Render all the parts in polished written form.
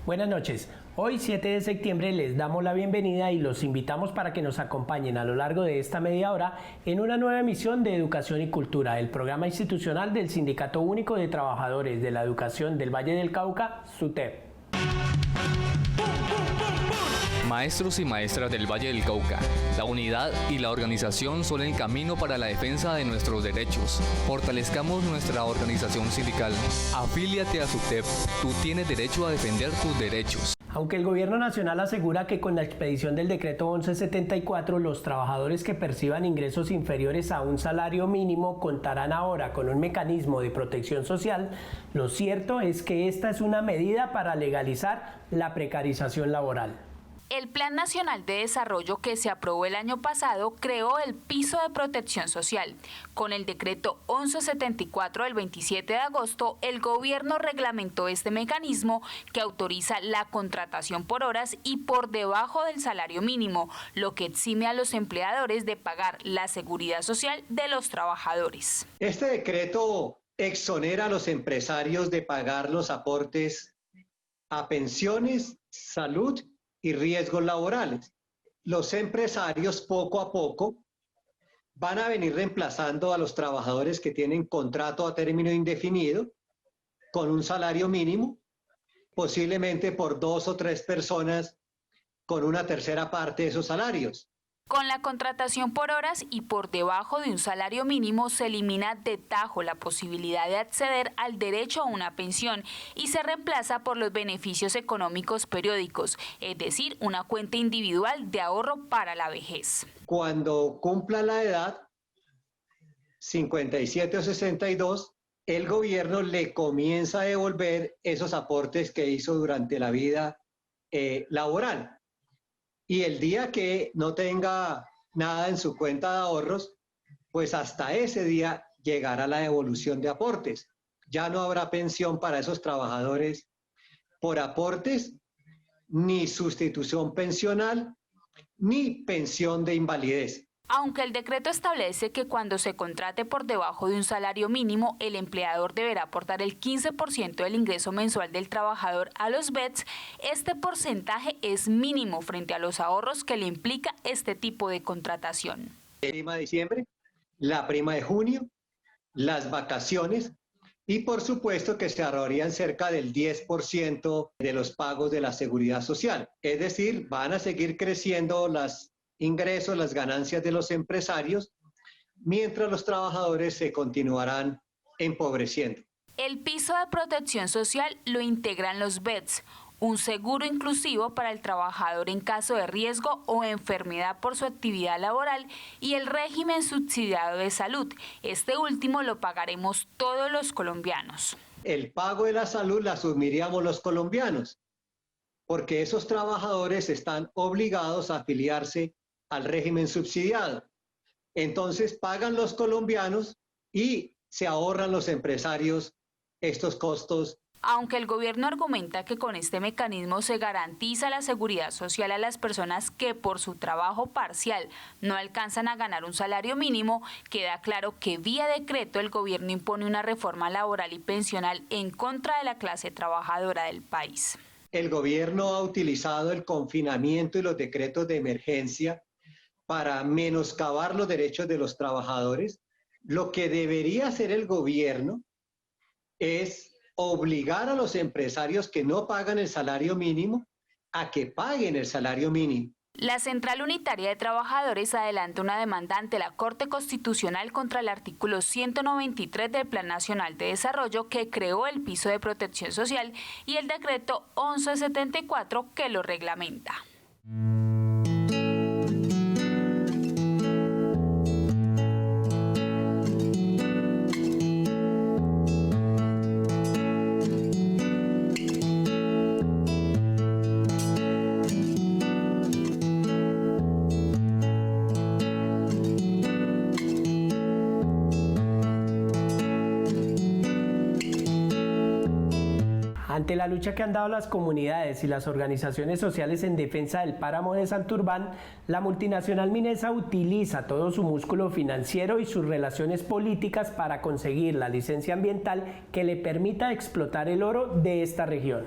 Buenas noches. Hoy 7 de septiembre les damos la bienvenida y los invitamos para que nos acompañen a lo largo de esta media hora en una nueva emisión de Educación y Cultura, el programa institucional del Sindicato Único de Trabajadores de la Educación del Valle del Cauca, SUTEP. Maestros y maestras del Valle del Cauca, la unidad y la organización son el camino para la defensa de nuestros derechos. Fortalezcamos nuestra organización sindical. Afíliate a SUTEP. Tú tienes derecho a defender tus derechos. Aunque el Gobierno Nacional asegura que con la expedición del decreto 1174 los trabajadores que perciban ingresos inferiores a un salario mínimo contarán ahora con un mecanismo de protección social, lo cierto es que esta es una medida para legalizar la precarización laboral. El Plan Nacional de Desarrollo que se aprobó el año pasado creó el piso de protección social. Con el decreto 1174 del 27 de agosto, el gobierno reglamentó este mecanismo que autoriza la contratación por horas y por debajo del salario mínimo, lo que exime a los empleadores de pagar la seguridad social de los trabajadores. Este decreto exonera a los empresarios de pagar los aportes a pensiones, salud y riesgos laborales. Los empresarios poco a poco van a venir reemplazando a los trabajadores que tienen contrato a término indefinido con un salario mínimo, posiblemente por 2 o 3 personas con una tercera parte de esos salarios. Con la contratación por horas y por debajo de un salario mínimo se elimina de tajo la posibilidad de acceder al derecho a una pensión y se reemplaza por los beneficios económicos periódicos, es decir, una cuenta individual de ahorro para la vejez. Cuando cumpla la edad, 57 o 62, el gobierno le comienza a devolver esos aportes que hizo durante la vida laboral. Y el día que no tenga nada en su cuenta de ahorros, pues hasta ese día llegará la devolución de aportes. Ya no habrá pensión para esos trabajadores por aportes, ni sustitución pensional, ni pensión de invalidez. Aunque el decreto establece que cuando se contrate por debajo de un salario mínimo, el empleador deberá aportar el 15% del ingreso mensual del trabajador a los BEDS, este porcentaje es mínimo frente a los ahorros que le implica este tipo de contratación. La prima de diciembre, la prima de junio, las vacaciones y por supuesto que se ahorrarían cerca del 10% de los pagos de la seguridad social. Es decir, van a seguir creciendo los ingresos, las ganancias de los empresarios, mientras los trabajadores se continuarán empobreciendo. El piso de protección social lo integran los BEDS, un seguro inclusivo para el trabajador en caso de riesgo o enfermedad por su actividad laboral y el régimen subsidiado de salud. Este último lo pagaremos todos los colombianos. El pago de la salud la asumiríamos los colombianos, porque esos trabajadores están obligados a afiliarse al régimen subsidiado. Entonces pagan los colombianos y se ahorran los empresarios estos costos. Aunque el gobierno argumenta que con este mecanismo se garantiza la seguridad social a las personas que por su trabajo parcial no alcanzan a ganar un salario mínimo, queda claro que vía decreto el gobierno impone una reforma laboral y pensional en contra de la clase trabajadora del país. El gobierno ha utilizado el confinamiento y los decretos de emergencia para menoscabar los derechos de los trabajadores. Lo que debería hacer el gobierno es obligar a los empresarios que no pagan el salario mínimo a que paguen el salario mínimo. La Central Unitaria de Trabajadores adelanta una demanda ante la Corte Constitucional contra el artículo 193 del Plan Nacional de Desarrollo que creó el piso de protección social y el decreto 1174 que lo reglamenta. Ante la lucha que han dado las comunidades y las organizaciones sociales en defensa del páramo de Santurbán, la multinacional Minesa utiliza todo su músculo financiero y sus relaciones políticas para conseguir la licencia ambiental que le permita explotar el oro de esta región.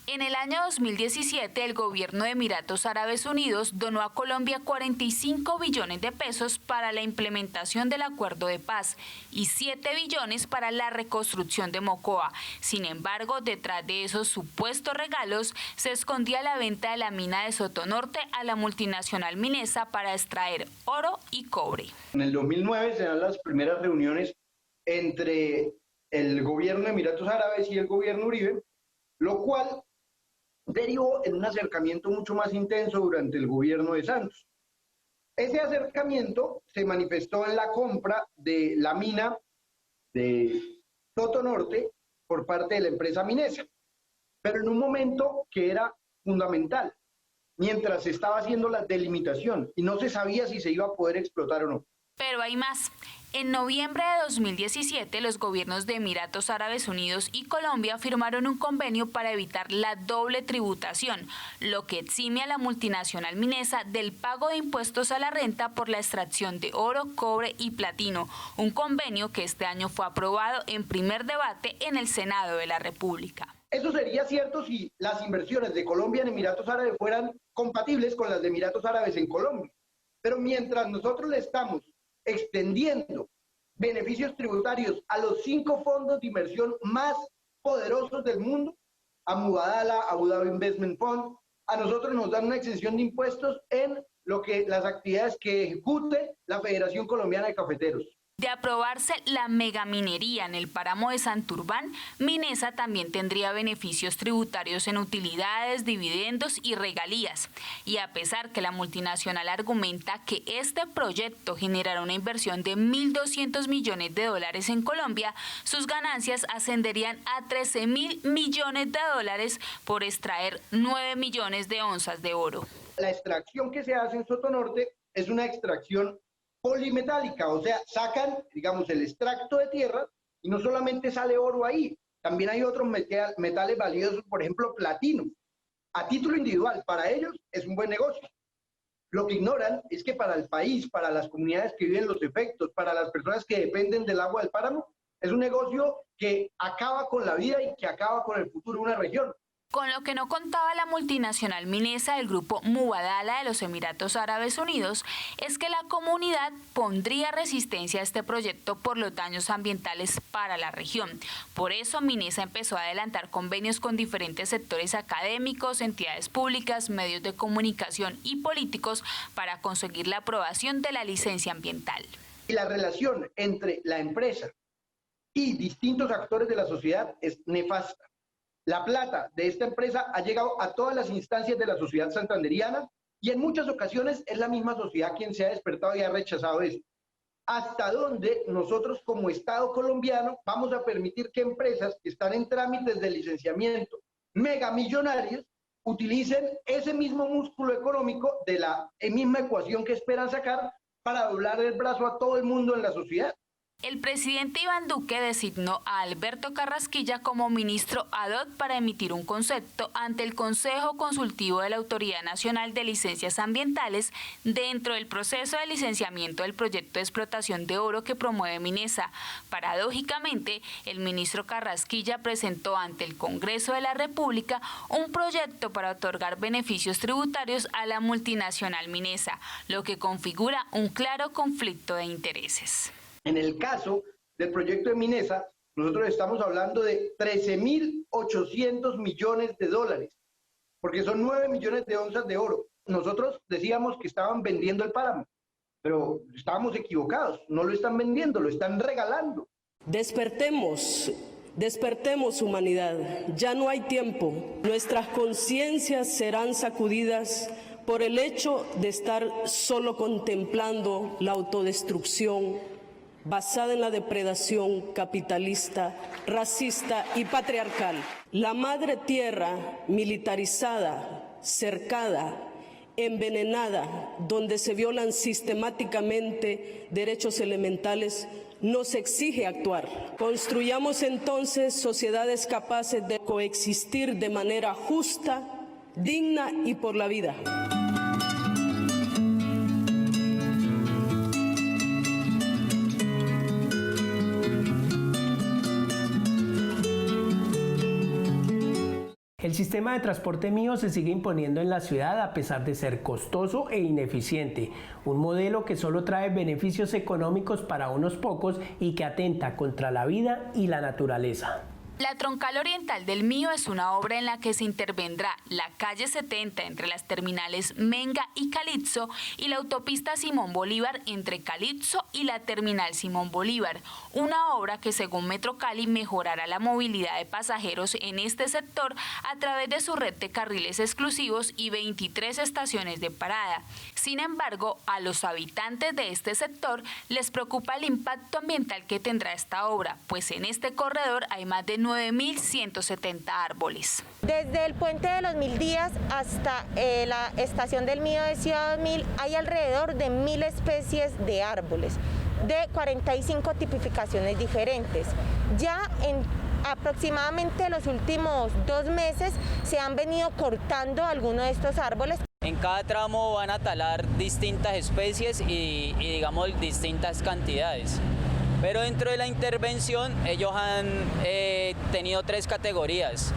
En el año 2017, el gobierno de Emiratos Árabes Unidos donó a Colombia 45 billones de pesos para la implementación del acuerdo de paz y 7 billones para la reconstrucción de Mocoa. Sin embargo, detrás de esos supuestos regalos se escondía la venta de la mina de Sotonorte a la multinacional Minesa para extraer oro y cobre. En el 2009 se dan las primeras reuniones entre el gobierno de Emiratos Árabes y el gobierno Uribe, lo cual derivó en un acercamiento mucho más intenso durante el gobierno de Santos. Ese acercamiento se manifestó en la compra de la mina de Sotonorte por parte de la empresa Minesa, pero en un momento que era fundamental, mientras se estaba haciendo la delimitación y no se sabía si se iba a poder explotar o no. Pero hay más. En noviembre de 2017, los gobiernos de Emiratos Árabes Unidos y Colombia firmaron un convenio para evitar la doble tributación, lo que exime a la multinacional Minesa del pago de impuestos a la renta por la extracción de oro, cobre y platino, un convenio que este año fue aprobado en primer debate en el Senado de la República. Eso sería cierto si las inversiones de Colombia en Emiratos Árabes fueran compatibles con las de Emiratos Árabes en Colombia. Pero mientras nosotros le estamos extendiendo beneficios tributarios a los 5 fondos de inversión más poderosos del mundo, a Mubadala, a Abu Dhabi Investment Fund, a nosotros nos dan una exención de impuestos en las actividades que ejecute la Federación Colombiana de Cafeteros. De aprobarse la megaminería en el páramo de Santurbán, Minesa también tendría beneficios tributarios en utilidades, dividendos y regalías. Y a pesar que la multinacional argumenta que este proyecto generará una inversión de 1.200 millones de dólares en Colombia, sus ganancias ascenderían a 13.000 millones de dólares por extraer 9 millones de onzas de oro. La extracción que se hace en Sotonorte es una extracción polimetálica, o sea, sacan, digamos, el extracto de tierra y no solamente sale oro ahí, también hay otros metales valiosos, por ejemplo, platino. A título individual, para ellos es un buen negocio. Lo que ignoran es que para el país, para las comunidades que viven los efectos, para las personas que dependen del agua del páramo, es un negocio que acaba con la vida y que acaba con el futuro de una región. Con lo que no contaba la multinacional Minesa del grupo Mubadala de los Emiratos Árabes Unidos es que la comunidad pondría resistencia a este proyecto por los daños ambientales para la región. Por eso Minesa empezó a adelantar convenios con diferentes sectores académicos, entidades públicas, medios de comunicación y políticos para conseguir la aprobación de la licencia ambiental. Y la relación entre la empresa y distintos actores de la sociedad es nefasta. La plata de esta empresa ha llegado a todas las instancias de la sociedad santanderiana y en muchas ocasiones es la misma sociedad quien se ha despertado y ha rechazado esto. ¿Hasta dónde nosotros como Estado colombiano vamos a permitir que empresas que están en trámites de licenciamiento megamillonarios utilicen ese mismo músculo económico de la misma ecuación que esperan sacar para doblar el brazo a todo el mundo en la sociedad? El presidente Iván Duque designó a Alberto Carrasquilla como ministro ad hoc para emitir un concepto ante el Consejo Consultivo de la Autoridad Nacional de Licencias Ambientales dentro del proceso de licenciamiento del proyecto de explotación de oro que promueve Minesa. Paradójicamente, el ministro Carrasquilla presentó ante el Congreso de la República un proyecto para otorgar beneficios tributarios a la multinacional Minesa, lo que configura un claro conflicto de intereses. En el caso del proyecto de Minesa, nosotros estamos hablando de 13.800 millones de dólares, porque son 9 millones de onzas de oro. Nosotros decíamos que estaban vendiendo el páramo, pero estábamos equivocados, no lo están vendiendo, lo están regalando. Despertemos, despertemos humanidad, ya no hay tiempo, nuestras conciencias serán sacudidas por el hecho de estar solo contemplando la autodestrucción basada en la depredación capitalista, racista y patriarcal. La madre tierra militarizada, cercada, envenenada, donde se violan sistemáticamente derechos elementales, nos exige actuar. Construyamos entonces sociedades capaces de coexistir de manera justa, digna y por la vida. El sistema de transporte mío se sigue imponiendo en la ciudad a pesar de ser costoso e ineficiente, un modelo que solo trae beneficios económicos para unos pocos y que atenta contra la vida y la naturaleza. La troncal oriental del Mío es una obra en la que se intervendrá la calle 70 entre las terminales Menga y Calipso y la autopista Simón Bolívar entre Calipso y la terminal Simón Bolívar. Una obra que según Metro Cali mejorará la movilidad de pasajeros en este sector a través de su red de carriles exclusivos y 23 estaciones de parada. Sin embargo, a los habitantes de este sector les preocupa el impacto ambiental que tendrá esta obra, pues en este corredor hay más de 9.170 árboles. Desde el puente de los 1000 días hasta la estación del Mío de Ciudad 2000 hay alrededor de 1000 especies de árboles, de 45 tipificaciones diferentes. Ya en aproximadamente los últimos 2 meses se han venido cortando algunos de estos árboles. En cada tramo van a talar distintas especies y digamos distintas cantidades. Pero dentro de la intervención ellos han tenido 3 categorías: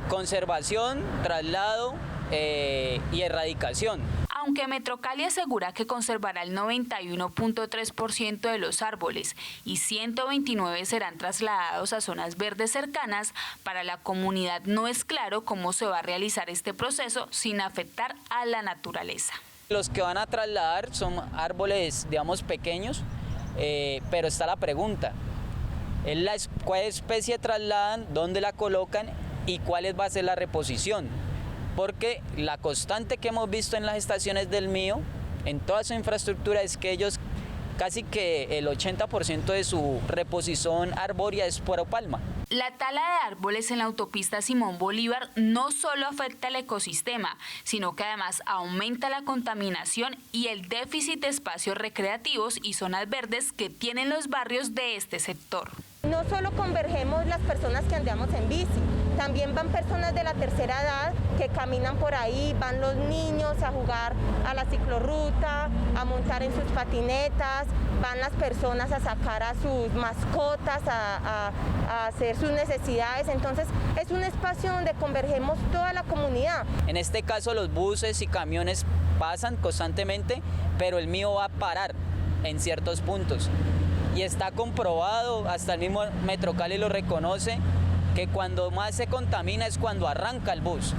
conservación, traslado y erradicación. Aunque Metrocali asegura que conservará el 91.3% de los árboles y 129 serán trasladados a zonas verdes cercanas, para la comunidad no es claro cómo se va a realizar este proceso sin afectar a la naturaleza. Los que van a trasladar son árboles, digamos, pequeños, pero está la pregunta: ¿cuál especie trasladan, dónde la colocan y cuál va a ser la reposición? Porque la constante que hemos visto en las estaciones del Mío, en toda su infraestructura, es que ellos casi que el 80% de su reposición arbórea es por palma. La tala de árboles en la autopista Simón Bolívar no solo afecta al ecosistema, sino que además aumenta la contaminación y el déficit de espacios recreativos y zonas verdes que tienen los barrios de este sector. No solo convergemos las personas que andamos en bici, también van personas de la tercera edad que caminan por ahí, van los niños a jugar a la ciclorruta, a montar en sus patinetas, van las personas a sacar a sus mascotas, a hacer sus necesidades. Entonces es un espacio donde convergemos toda la comunidad. En este caso los buses y camiones pasan constantemente, pero el Mío va a parar en ciertos puntos. Y está comprobado, hasta el mismo Metro Cali lo reconoce, que cuando más se contamina es cuando arranca el bus.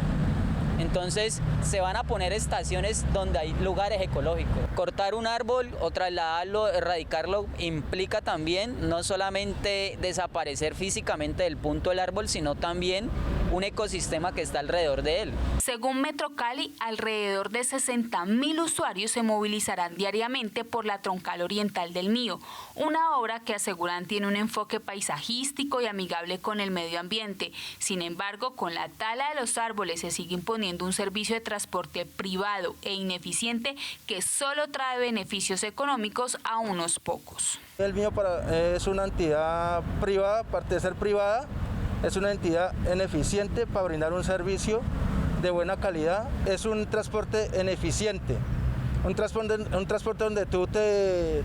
Entonces se van a poner estaciones donde hay lugares ecológicos. Cortar un árbol o trasladarlo, erradicarlo, implica también no solamente desaparecer físicamente del punto del árbol, sino también un ecosistema que está alrededor de él. Según Metro Cali, alrededor de 60.000 usuarios se movilizarán diariamente por la troncal oriental del Mío, una obra que aseguran tiene un enfoque paisajístico y amigable con el medio ambiente. Sin embargo, con la tala de los árboles se sigue imponiendo un servicio de transporte privado e ineficiente que solo trae beneficios económicos a unos pocos. El Mío es una entidad privada, aparte de ser privada, es una entidad ineficiente para brindar un servicio de buena calidad. Es un transporte ineficiente, un transporte donde tú te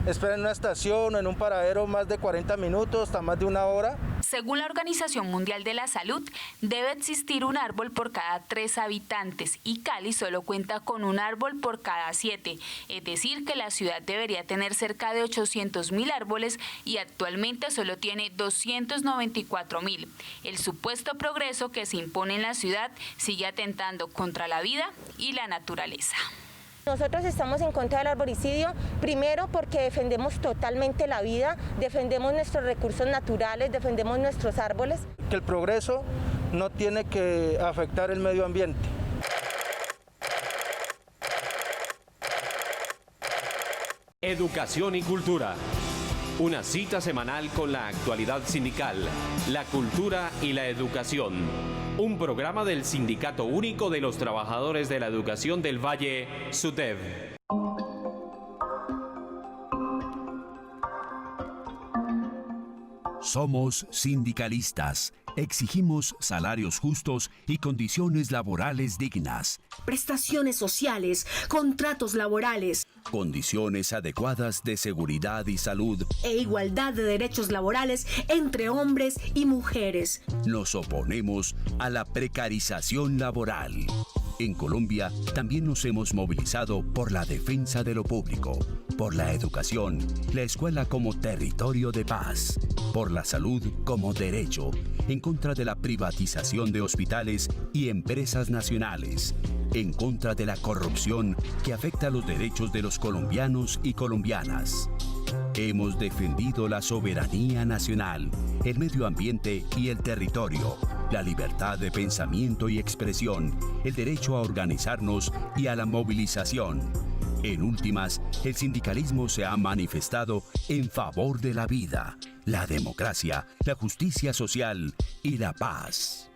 esperas en una estación o en un paradero más de 40 minutos, hasta más de 1 hora. Según la Organización Mundial de la Salud, debe existir un árbol por cada 3 habitantes y Cali solo cuenta con un árbol por cada 7, es decir que la ciudad debería tener cerca de 800.000 árboles y actualmente solo tiene 294.000. El supuesto progreso que se impone en la ciudad sigue atentando contra la vida y la naturaleza. Nosotros estamos en contra del arboricidio, primero porque defendemos totalmente la vida, defendemos nuestros recursos naturales, defendemos nuestros árboles. Que el progreso no tiene que afectar el medio ambiente. Educación y cultura. Una cita semanal con la actualidad sindical, la cultura y la educación. Un programa del Sindicato Único de los Trabajadores de la Educación del Valle, SUTEV. Somos sindicalistas. Exigimos salarios justos y condiciones laborales dignas. Prestaciones sociales, contratos laborales. condiciones adecuadas de seguridad y salud e igualdad de derechos laborales entre hombres y mujeres. Nos oponemos a la precarización laboral. En Colombia también nos hemos movilizado por la defensa de lo público, por la educación, la escuela como territorio de paz, por la salud como derecho, en contra de la privatización de hospitales y empresas nacionales, en contra de la corrupción que afecta los derechos de los colombianos y colombianas. Hemos defendido la soberanía nacional, el medio ambiente y el territorio, la libertad de pensamiento y expresión, el derecho a organizarnos y a la movilización. En últimas, el sindicalismo se ha manifestado en favor de la vida, la democracia, la justicia social y la paz.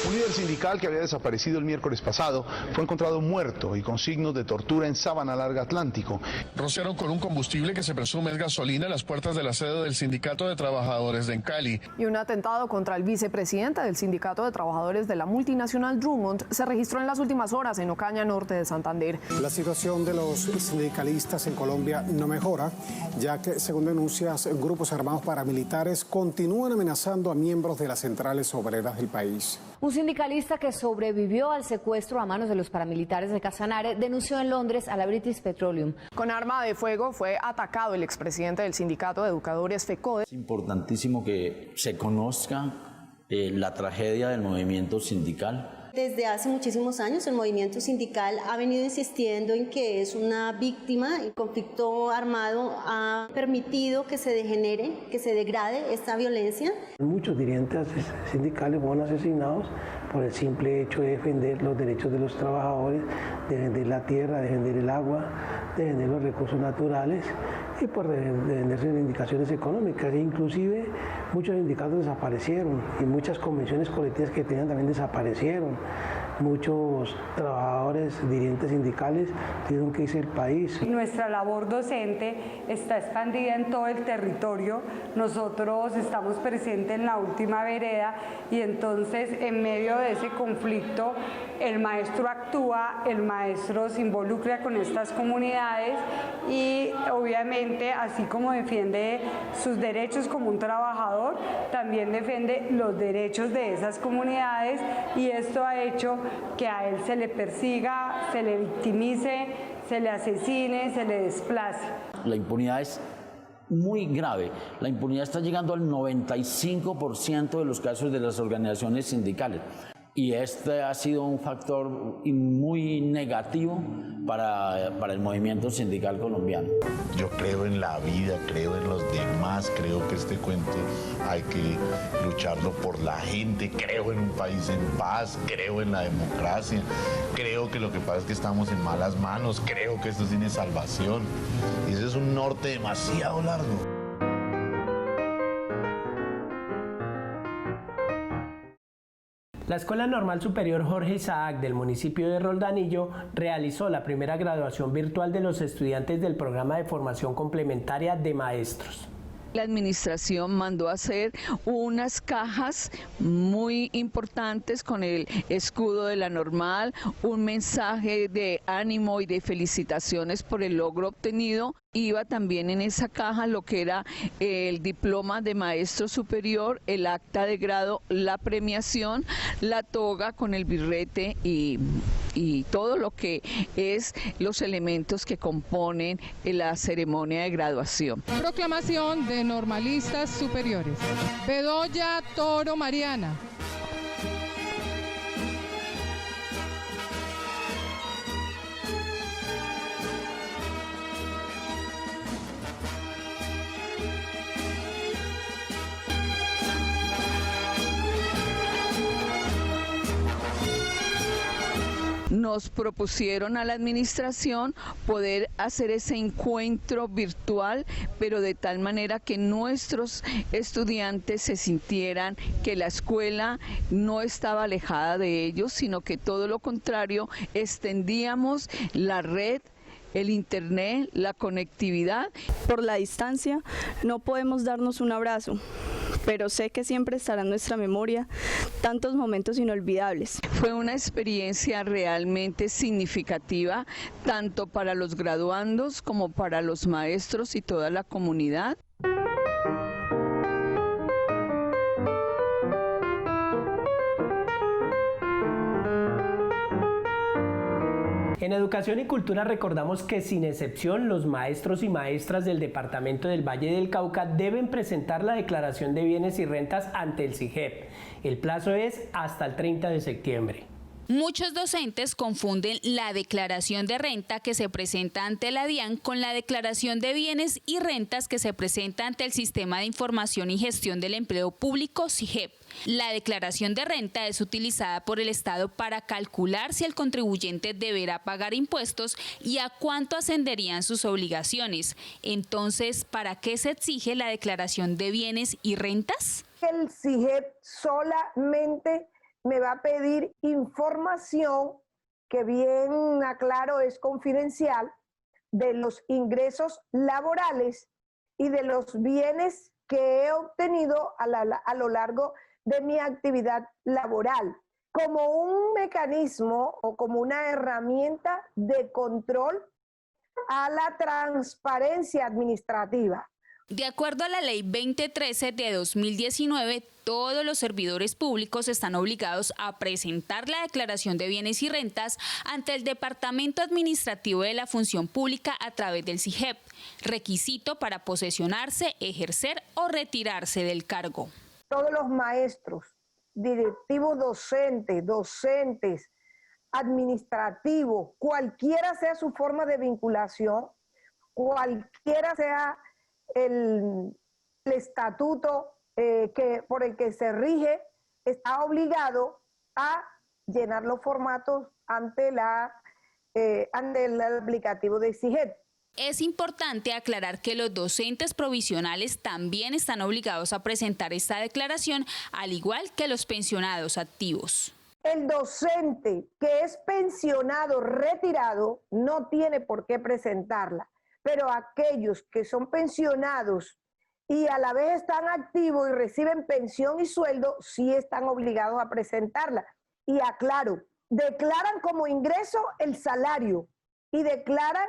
Un líder sindical que había desaparecido el miércoles pasado fue encontrado muerto y con signos de tortura en Sabana Larga, Atlántico. Rociaron con un combustible que se presume es gasolina las puertas de la sede del Sindicato de Trabajadores de Cali. Y un atentado contra el vicepresidente del Sindicato de Trabajadores de la multinacional Drummond se registró en las últimas horas en Ocaña, norte de Santander. La situación de los sindicalistas en Colombia no mejora, ya que, según denuncias, grupos armados paramilitares continúan amenazando a miembros de las centrales obreras del país. Un sindicalista que sobrevivió al secuestro a manos de los paramilitares de Casanare denunció en Londres a la British Petroleum. Con arma de fuego fue atacado el expresidente del sindicato de educadores FECODE. Es importantísimo que se conozca la tragedia del movimiento sindical. Desde hace muchísimos años el movimiento sindical ha venido insistiendo en que es una víctima. El conflicto armado ha permitido que se degenere, que se degrade esta violencia. Muchos dirigentes sindicales fueron asesinados por el simple hecho de defender los derechos de los trabajadores, de defender la tierra, de defender el agua, de defender los recursos naturales y por defender sus reivindicaciones económicas. E inclusive muchos sindicatos desaparecieron y muchas convenciones colectivas que tenían también desaparecieron. Muchos trabajadores, dirigentes sindicales tuvieron que irse del país. Nuestra labor docente está expandida en todo el territorio. Nosotros estamos presentes en la última vereda y entonces en medio de ese conflicto el maestro actúa, el maestro se involucra con estas comunidades y obviamente así como defiende sus derechos como un trabajador, también defiende los derechos de esas comunidades y esto ha hecho que a él se le persiga, se le victimice, se le asesine, se le desplace. La impunidad es muy grave. La impunidad está llegando al 95% de los casos de las organizaciones sindicales. Y este ha sido un factor muy negativo para el movimiento sindical colombiano. Yo creo en la vida, creo en los demás, creo que este cuento hay que lucharlo por la gente, creo en un país en paz, creo en la democracia, creo que lo que pasa es que estamos en malas manos, creo que esto tiene salvación. Y ese es un norte demasiado largo. La Escuela Normal Superior Jorge Isaac del municipio de Roldanillo realizó la primera graduación virtual de los estudiantes del programa de formación complementaria de maestros. La administración mandó a hacer unas cajas muy importantes con el escudo de la Normal, un mensaje de ánimo y de felicitaciones por el logro obtenido. Iba también en esa caja lo que era el diploma de maestro superior, el acta de grado, la premiación, la toga con el birrete y todo lo que es los elementos que componen la ceremonia de graduación. Proclamación de normalistas superiores. Bedoya Toro Mariana. Nos propusieron a la administración poder hacer ese encuentro virtual, pero de tal manera que nuestros estudiantes se sintieran que la escuela no estaba alejada de ellos, sino que todo lo contrario, extendíamos la red, el internet, la conectividad. Por la distancia no podemos darnos un abrazo, pero sé que siempre estará en nuestra memoria tantos momentos inolvidables. Fue una experiencia realmente significativa, tanto para los graduandos como para los maestros y toda la comunidad. En Educación y Cultura recordamos que sin excepción los maestros y maestras del departamento del Valle del Cauca deben presentar la declaración de bienes y rentas ante el SIGEP. El plazo es hasta el 30 de septiembre. Muchos docentes confunden la declaración de renta que se presenta ante la DIAN con la declaración de bienes y rentas que se presenta ante el Sistema de Información y Gestión del Empleo Público, SIGEP. La declaración de renta es utilizada por el Estado para calcular si el contribuyente deberá pagar impuestos y a cuánto ascenderían sus obligaciones. Entonces, ¿para qué se exige la declaración de bienes y rentas? El SIGEP solamente me va a pedir información que bien aclaro es confidencial de los ingresos laborales y de los bienes que he obtenido a lo largo de mi actividad laboral, como un mecanismo o como una herramienta de control a la transparencia administrativa. De acuerdo a la Ley 2013 de 2019, todos los servidores públicos están obligados a presentar la declaración de bienes y rentas ante el Departamento Administrativo de la Función Pública a través del SIGEP, requisito para posesionarse, ejercer o retirarse del cargo. Todos los maestros, directivos docentes, administrativos, cualquiera sea su forma de vinculación, cualquiera sea el estatuto por el que se rige, está obligado a llenar los formatos ante el aplicativo de SIGEP. Es importante aclarar que los docentes provisionales también están obligados a presentar esta declaración, al igual que los pensionados activos. El docente que es pensionado retirado no tiene por qué presentarla, pero aquellos que son pensionados y a la vez están activos y reciben pensión y sueldo, sí están obligados a presentarla. Y aclaro, declaran como ingreso el salario y declaran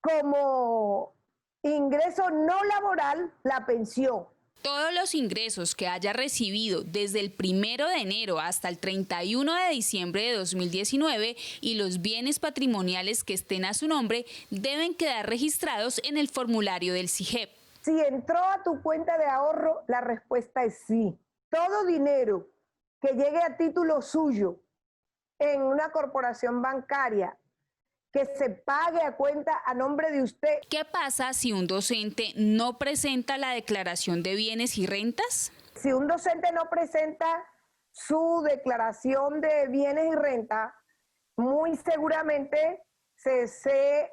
como ingreso no laboral la pensión. Todos los ingresos que haya recibido desde el 1 de enero hasta el 31 de diciembre de 2019 y los bienes patrimoniales que estén a su nombre deben quedar registrados en el formulario del SIGEP. Si entró a tu cuenta de ahorro, la respuesta es sí. Todo dinero que llegue a título suyo en una corporación bancaria, que se pague a cuenta a nombre de usted. ¿Qué pasa si un docente no presenta la declaración de bienes y rentas? Si un docente no presenta su declaración de bienes y renta, muy seguramente se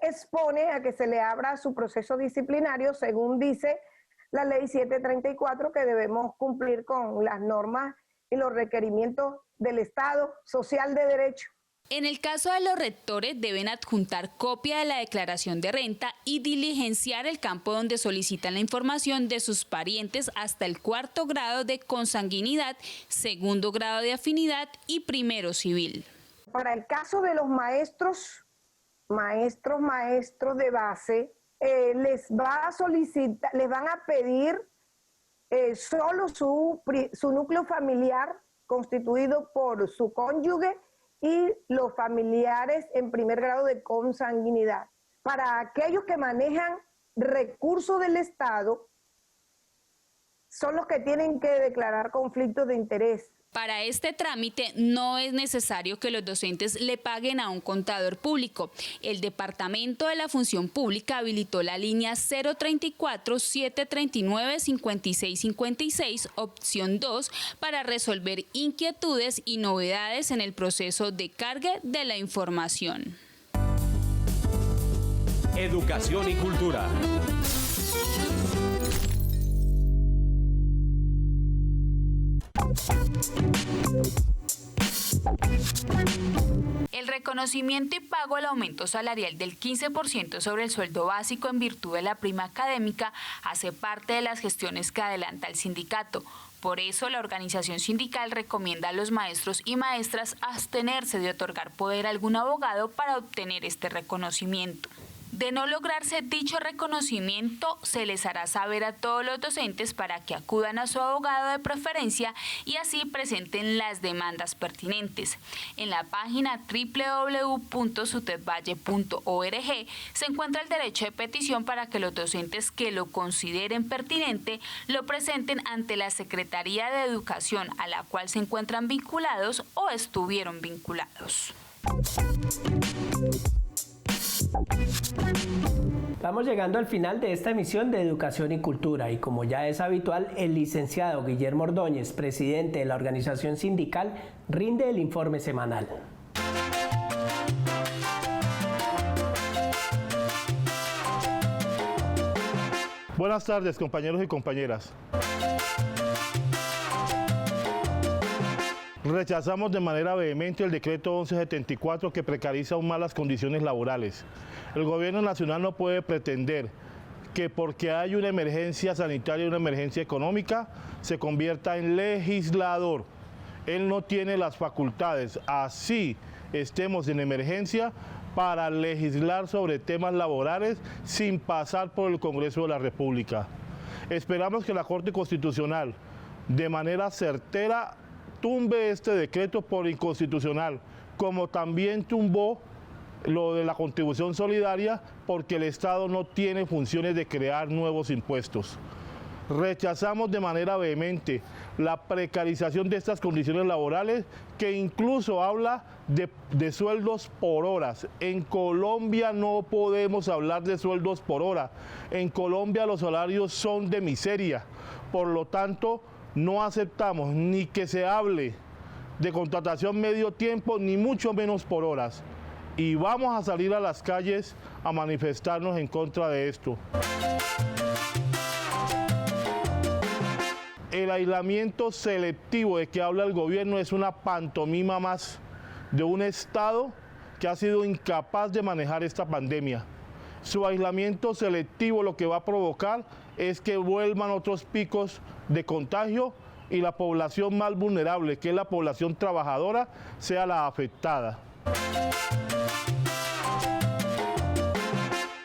expone a que se le abra su proceso disciplinario, según dice la ley 734, que debemos cumplir con las normas y los requerimientos del Estado social de derecho. En el caso de los rectores, deben adjuntar copia de la declaración de renta y diligenciar el campo donde solicitan la información de sus parientes hasta el 4º grado de consanguinidad, 2º grado de afinidad y 1º civil. Para el caso de los maestros de base, les van a pedir solo su núcleo familiar constituido por su cónyuge y los familiares en 1er grado de consanguinidad. Para aquellos que manejan recursos del Estado, son los que tienen que declarar conflictos de interés. Para este trámite no es necesario que los docentes le paguen a un contador público. El Departamento de la Función Pública habilitó la línea 034-739-5656, opción 2, para resolver inquietudes y novedades en el proceso de cargue de la información. Educación y cultura. El reconocimiento y pago del aumento salarial del 15% sobre el sueldo básico en virtud de la prima académica hace parte de las gestiones que adelanta el sindicato. Por eso, la organización sindical recomienda a los maestros y maestras abstenerse de otorgar poder a algún abogado para obtener este reconocimiento. De no lograrse dicho reconocimiento, se les hará saber a todos los docentes para que acudan a su abogado de preferencia y así presenten las demandas pertinentes. En la página www.sutedvalle.org se encuentra el derecho de petición para que los docentes que lo consideren pertinente lo presenten ante la Secretaría de Educación a la cual se encuentran vinculados o estuvieron vinculados. Vamos llegando al final de esta emisión de Educación y Cultura y como ya es habitual, el licenciado Guillermo Ordóñez, presidente de la organización sindical, rinde el informe semanal. Buenas tardes, compañeros y compañeras. Rechazamos de manera vehemente el decreto 1174 que precariza aún más las condiciones laborales. El gobierno nacional no puede pretender que porque hay una emergencia sanitaria y una emergencia económica se convierta en legislador. Él no tiene las facultades, así estemos en emergencia, para legislar sobre temas laborales sin pasar por el Congreso de la República. Esperamos que la Corte Constitucional, de manera certera, tumbe este decreto por inconstitucional, como también tumbó lo de la contribución solidaria porque el Estado no tiene funciones de crear nuevos impuestos. Rechazamos de manera vehemente la precarización de estas condiciones laborales que incluso habla de sueldos por horas. En Colombia no podemos hablar de sueldos por hora. En Colombia los salarios son de miseria. Por lo tanto, no aceptamos ni que se hable de contratación medio tiempo, ni mucho menos por horas. Y vamos a salir a las calles a manifestarnos en contra de esto. El aislamiento selectivo de que habla el gobierno es una pantomima más de un Estado que ha sido incapaz de manejar esta pandemia. Su aislamiento selectivo lo que va a provocar es que vuelvan otros picos de contagio y la población más vulnerable, que es la población trabajadora, sea la afectada.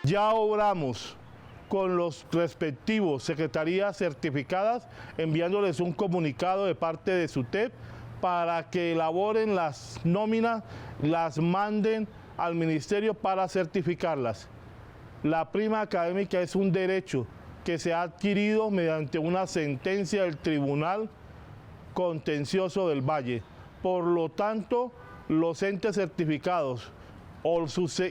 Ya obramos con los respectivos secretarías certificadas, enviándoles un comunicado de parte de SUTEP para que elaboren las nóminas, las manden al ministerio para certificarlas. La prima académica es un derecho que se ha adquirido mediante una sentencia del Tribunal Contencioso del Valle. Por lo tanto, los entes certificados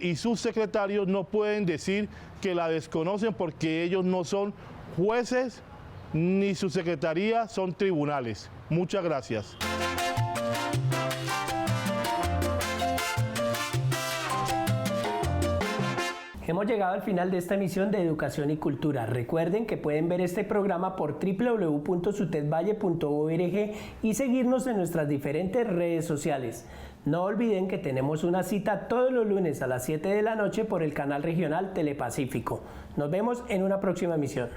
y sus secretarios no pueden decir que la desconocen porque ellos no son jueces ni su secretaría son tribunales. Muchas gracias. Hemos llegado al final de esta emisión de Educación y Cultura. Recuerden que pueden ver este programa por www.sutedvalle.org y seguirnos en nuestras diferentes redes sociales. No olviden que tenemos una cita todos los lunes a las 7 de la noche por el canal regional Telepacífico. Nos vemos en una próxima emisión.